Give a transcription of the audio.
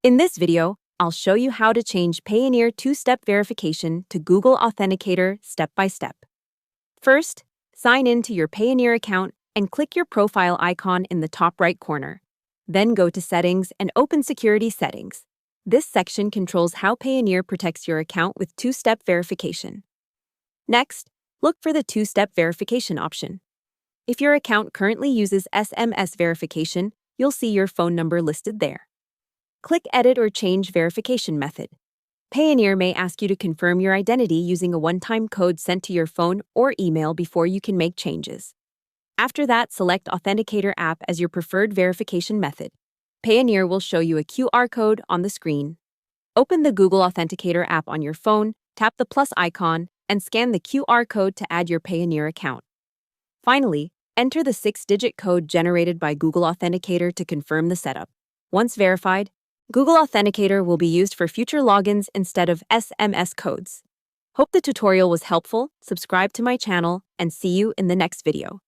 In this video, I'll show you how to change Payoneer two-step verification to Google Authenticator step by step. First, sign in to your Payoneer account and click your profile icon in the top right corner. Then go to Settings and open Security Settings. This section controls how Payoneer protects your account with two-step verification. Next, look for the two-step verification option. If your account currently uses SMS verification, you'll see your phone number listed there. Click Edit or Change Verification Method. Payoneer may ask you to confirm your identity using a one-time code sent to your phone or email before you can make changes. After that, select Authenticator app as your preferred verification method. Payoneer will show you a QR code on the screen. Open the Google Authenticator app on your phone, tap the plus icon, and scan the QR code to add your Payoneer account. Finally, enter the 6-digit code generated by Google Authenticator to confirm the setup. Once verified, Google Authenticator will be used for future logins instead of SMS codes. Hope the tutorial was helpful, subscribe to my channel, and see you in the next video.